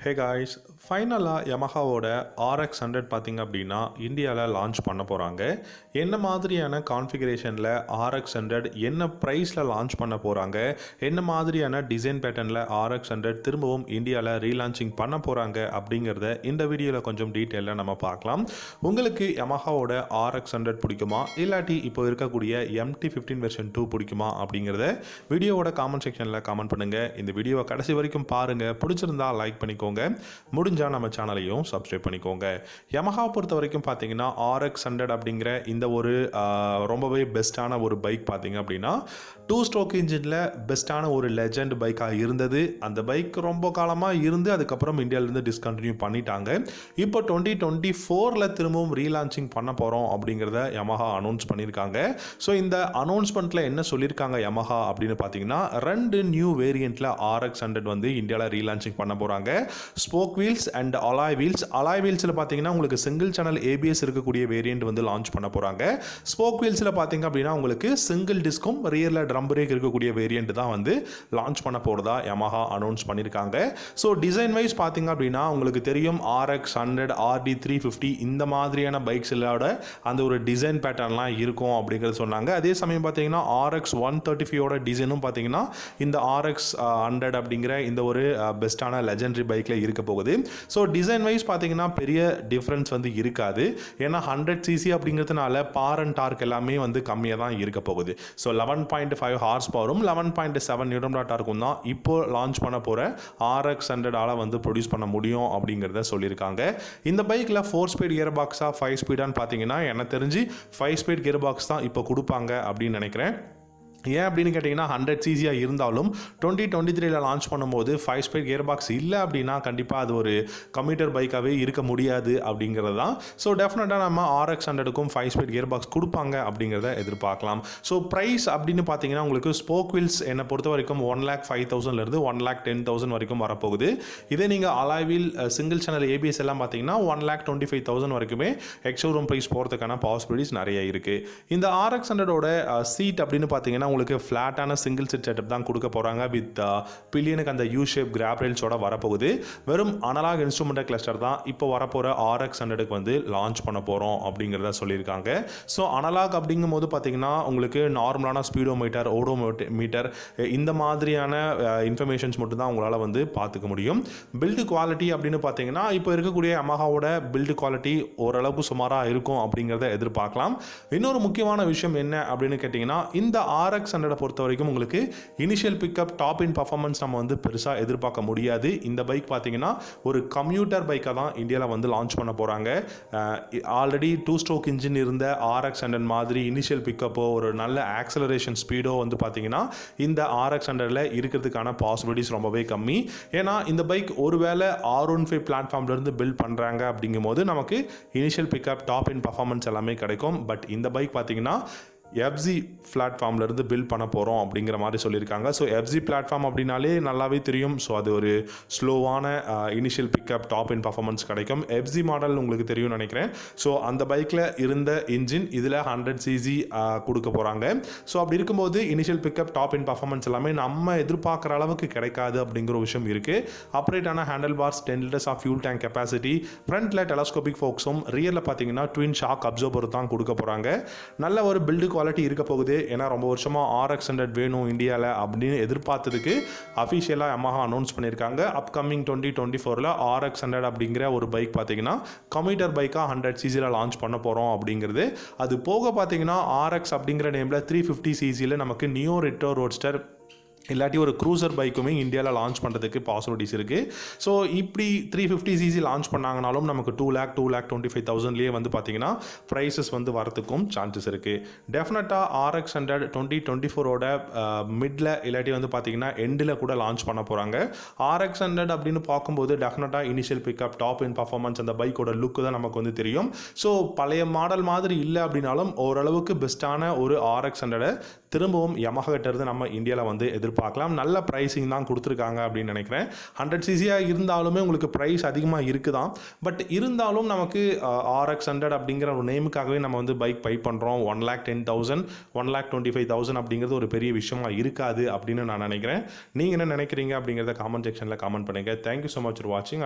Hey guys, ஃபைனலாக யமஹாவோட RX100 பார்த்திங்க அப்படின்னா இந்தியாவில் லான்ச் பண்ண போகிறாங்க. என்ன மாதிரியான கான்ஃபிகரேஷனில் RX100 என்ன ப்ரைஸில் லான்ச் பண்ண போகிறாங்க, என்ன மாதிரியான டிசைன் பேட்டர்னில் RX100 திரும்பவும் இந்தியாவில் ரீலான்ச்சிங் பண்ண போகிறாங்க அப்படிங்கிறத இந்த வீடியோவில் கொஞ்சம் டீட்டெயிலாக நம்ம பார்க்கலாம். உங்களுக்கு யமஹாவோட RX100 பிடிக்குமா, இல்லாட்டி இப்போ இருக்கக்கூடிய MT-15 வெர்ஷன் 2 பிடிக்குமா அப்படிங்கிறத வீடியோவோட காமெண்ட் செக்ஷனில் காமெண்ட் பண்ணுங்கள். இந்த வீடியோவை கடைசி வரைக்கும் பாருங்கள். பிடிச்சிருந்தா லைக் பண்ணிக்கோங்க, முடிஞ்சால் நம்ம சேனலையும் சப்ஸ்கிரைப் பண்ணிக்கோங்க. யமஹா பொறுத்த வரைக்கும் பார்த்தீங்கன்னா RX100 அப்படிங்கிற இந்த ஒரு ரொம்பவே பெஸ்ட்டான ஒரு பைக் பார்த்தீங்க அப்படின்னா 2 ஸ்ட்ரோக் இன்ஜினில் பெஸ்ட்டான ஒரு லெஜெண்ட் பைக்காக இருந்தது. அந்த பைக் ரொம்ப காலமாக இருந்து அதுக்கப்புறம் இந்தியாவிலேருந்து டிஸ்கண்டினியூ பண்ணிட்டாங்க. இப்போ 2024 திரும்பவும் ரீலான்ச்சிங் பண்ண போகிறோம் அப்படிங்கிறத யமஹா அனௌன்ஸ் பண்ணியிருக்காங்க. ஸோ இந்த அனௌன்ஸ்மெண்ட்டில் என்ன சொல்லியிருக்காங்க யமஹா அப்படின்னு பார்த்தீங்கன்னா 2 நியூ வேரியண்ட்டில் RX100 வந்து இந்தியாவில் ரீலான்ச்சிங் பண்ண போகிறாங்க. Spoke wheels and alloy wheels. Alloy வீல்ஸில் பார்த்தீங்கன்னா உங்களுக்கு சிங்கிள் சேனல் ABS இருக்கக்கூடிய வேரியண்ட் வந்து லான்ச் பண்ண போகிறாங்க. ஸ்போக் வீல்ஸில் பார்த்தீங்க அப்படின்னா உங்களுக்கு சிங்கிள் டிஸ்கும் ரியரில் ட்ரம் பிரேக் இருக்கக்கூடிய வேரியண்ட் தான் வந்து லான்ச் பண்ண போகிறதா யமஹா அனௌன்ஸ் பண்ணியிருக்காங்க. ஸோ டிசைன் வைஸ் பார்த்தீங்க அப்படின்னா உங்களுக்கு தெரியும் RX100, RD350 இந்த மாதிரியான பைக்ஸோட அந்த ஒரு டிசைன் பேட்டர்ன்லாம் இருக்கும் அப்படிங்கிறது சொன்னாங்க. அதே சமயம் பார்த்தீங்கன்னா RX135 டிசைனும் பார்த்தீங்கன்னா இந்த RX100 அப்படிங்கிற இந்த ஒரு பெஸ்ட்டான லெஜெண்டரி பைக்கில் இருக்க போகுது. ஸோ டிசைன் வைஸ் பார்த்தீங்கன்னா பெரிய டிஃப்ரென்ஸ் வந்து இருக்காது. ஏன்னா 100cc அப்படிங்கிறதுனால பார் அண்ட் டார்க் எல்லாமே வந்து கம்மியாக தான் இருக்க போகுது. ஸோ 11.5 ஹார்ஸ் பவரும் 11.7 நியூட்டன் டார்க்கும் தான் இப்போ லான்ச் பண்ண போகிற RX100 வந்து ப்ரொடியூஸ் பண்ண முடியும் அப்படிங்கிறத சொல்லியிருக்காங்க. இந்த பைக்கில் 4 ஸ்பீட் கியர் பாக்ஸா 5 ஸ்பீடான்னு பார்த்தீங்கன்னா எனக்கு தெரிஞ்சு 5 ஸ்பீட் கியர் பாக்ஸ் தான் இப்போ கொடுப்பாங்க அப்படின்னு நினைக்கிறேன். ஏன் அப்படின்னு கேட்டிங்கன்னா 100cc இருந்தாலும் 2023 லான்ச் பண்ணும்போது 5 ஸ்பீட் கியர் பாக்ஸ் இல்லை அப்படின்னா கண்டிப்பாக அது ஒரு கம்யூட்டர் பைக்காகவே இருக்க முடியாது அப்படிங்கிறது தான். ஸோ டெஃபினட்டாக நம்ம RX100க்கும் 5 ஸ்பீட் கியர் பாக்ஸ் கொடுப்பாங்க அப்படிங்கிறத எதிர்பார்க்கலாம். ஸோ ப்ரைஸ் அப்படின்னு பார்த்தீங்கன்னா உங்களுக்கு ஸ்போக் வீல்ஸ் என்னை பொறுத்த வரைக்கும் 1,05,000 1,10,000 வரைக்கும் வரப்போகுது. இதே நீங்கள் alloy wheel single channel ABS எல்லாம் பார்த்தீங்கன்னா 1,25,000 வரைக்குமே எக்ஸ்ஷோரூம் ப்ரைஸ் போகிறதுக்கான பாசிபிலிட்டிஸ் நிறைய இருக்குது. இந்த RX100ஓட சீட் அப்படின்னு பார்த்தீங்கன்னா உங்களுக்கு ஃப்ளாட்டான சிங்கிள் சீட் செட்டப் தான் கொடுக்க போகிறாங்க. வித் பில்லியனுக்கு அந்த யூ ஷேப் கிராப் ரெயில்ஸோட வரப்போகுது. வெறும் அனலாக் இன்ஸ்ட்ருமெண்டல் கிளஸ்டர் தான் இப்போ வரப்போகிற RX100க்கு வந்து லான்ச் பண்ண போகிறோம் அப்படிங்கிறத சொல்லியிருக்காங்க. ஸோ அனலாக் அப்படிங்கும் போது பார்த்தீங்கன்னா உங்களுக்கு நார்மலான ஸ்பீடோமீட்டர், ஓடோமீட்டர் இந்த மாதிரியான இன்ஃபர்மேஷன்ஸ் மட்டும் தான் உங்களால் வந்து பார்த்துக்க முடியும். பில்டு குவாலிட்டி அப்படின்னு பார்த்தீங்கன்னா இப்போ இருக்கக்கூடிய யமஹாவோட பில்டு குவாலிட்டி ஓரளவுக்கு சுமாராக இருக்கும் அப்படிங்கிறத எதிர்பார்க்கலாம். இன்னொரு முக்கியமான விஷயம் என்ன அப்படின்னு கேட்டிங்கன்னா இந்த RX100 பொறுத்த வரைக்கும் உங்களுக்கு initial pickup top end performance நம்ம வந்து பெருசாக எதிர்பார்க்க முடியாது. இந்த பைக் பார்த்தீங்கன்னா ஒரு கம்யூட்டர் பைக்காக தான் இந்தியாவில் வந்து லான்ச் பண்ண போகிறாங்க. ஆல்ரெடி 2 ஸ்ட்ரோக் இன்ஜின் இருந்த RX100 மாதிரி இனிஷியல் பிக்கப்போ ஒரு நல்ல ஆக்சலரேஷன் ஸ்பீடோ வந்து பார்த்தீங்கன்னா இந்த RX100ல இருக்கிறதுக்கான பாசிபிலிட்டிஸ் ரொம்பவே கம்மி. ஏன்னா இந்த பைக் ஒருவேளை R15 பிளாட்ஃபார்ம்லேருந்து பில்ட் பண்ணுறாங்க அப்படிங்கும் போது நமக்கு initial pickup top end performance எல்லாமே கிடைக்கும். பட் இந்த பைக் பார்த்தீங்கன்னா FZ பிளாட்ஃபார்ம்லேருந்து பில்ட் பண்ண போகிறோம் அப்படிங்கிற மாதிரி சொல்லியிருக்காங்க. ஸோ FZ பிளாட்ஃபார்ம் அப்படின்னாலே நல்லாவே தெரியும். ஸோ அது ஒரு ஸ்லோவான initial pickup top end performance கிடைக்கும். FZ மாடல் உங்களுக்கு தெரியும்னு நினைக்கிறேன். ஸோ அந்த பைக்கில் இருந்த இன்ஜின் இதில் 100cc கொடுக்க போகிறாங்க. ஸோ அப்படி இருக்கும்போது initial pickup top end performance எல்லாமே நம்ம எதிர்பார்க்குற அளவுக்கு கிடைக்காது அப்படிங்கிற விஷயம் இருக்குது. ஆப்ரேட்டான handle bars, 10 liters of fuel tank capacity, ஃப்ரண்ட்டில் டெலஸ்கோபிக் ஃபோக்ஸும், ரியரில் பார்த்தீங்கன்னா ட்வின் ஷாக் அப்சர்வர் தான் கொடுக்க போகிறாங்க. நல்ல ஒரு பில்டு குவாலிட்டி இருக்க போகுது. ஏன்னா ரொம்ப வருஷமாக RX100 வேணும் இந்தியாவில் அப்படின்னு எதிர்பார்த்ததுக்கு அஃபிஷியலாக யமஹா அனௌன்ஸ் பண்ணியிருக்காங்க. அப்கமிங் 2024 RX100 அப்படிங்கிற ஒரு பைக் பார்த்தீங்கன்னா கம்யூட்டர் பைக்காக 100cc லான்ச் பண்ண போகிறோம் அப்படிங்கிறது. அது போக பார்த்தீங்கன்னா RX அப்படிங்கிற நேமில் 350cc நமக்கு நியோ ரெட்ரோ ரோட்ஸ்டர் இல்லாட்டி ஒரு க்ரூசர் பைக்குமே இந்தியாவில் லான்ச் பண்ணுறதுக்கு பாசிபிலிட்டிஸ் இருக்குது. ஸோ இப்படி 350cc லான்ச் பண்ணாங்கனாலும் நமக்கு 2,25,000 வந்து பார்த்தீங்கன்னா ப்ரைஸஸ் வந்து வரத்துக்கும் சான்சஸ் இருக்குது. டெஃபினட்டாக RX100 2024 மிடில் இல்லாட்டி வந்து பார்த்தீங்கன்னா எண்டில் கூட லான்ச் பண்ண போகிறாங்க. RX100 அப்படின்னு பார்க்கும்போது டெஃபினட்டாக initial pickup top end performance அந்த பைக்கோட லுக்கு தான் நமக்கு வந்து தெரியும். ஸோ பழைய மாடல் மாதிரி இல்லை அப்படின்னாலும் ஓரளவுக்கு பெஸ்ட்டான ஒரு RX100 திரும்பவும் யமஹா கிட்ட இருந்து நம்ம இந்தியாவில் வந்து எதிர்பார்க்கலாம். நல்ல ப்ரைஸிங் தான் கொடுத்துருக்காங்க அப்படின்னு நினைக்கிறேன். 100cc இருந்தாலுமே உங்களுக்கு ப்ரைஸ் அதிகமாக இருக்குதான். பட் இருந்தாலும் நமக்கு RX100 அப்படிங்கிற ஒரு நேமுக்காகவே நம்ம வந்து பைக் பை பண்ணுறோம். 1,10,000 1,25,000 அப்படிங்கிறது ஒரு பெரிய விஷயமா இருக்காது அப்படின்னு நான் நினைக்கிறேன். நீங்கள் என்ன நினைக்கிறீங்க அப்படிங்கிறத காமெண்ட் செக்ஷனில் காமெண்ட் பண்ணுங்கள். தேங்க்யூ ஸோ மச் ஃபார் வாட்சிங்.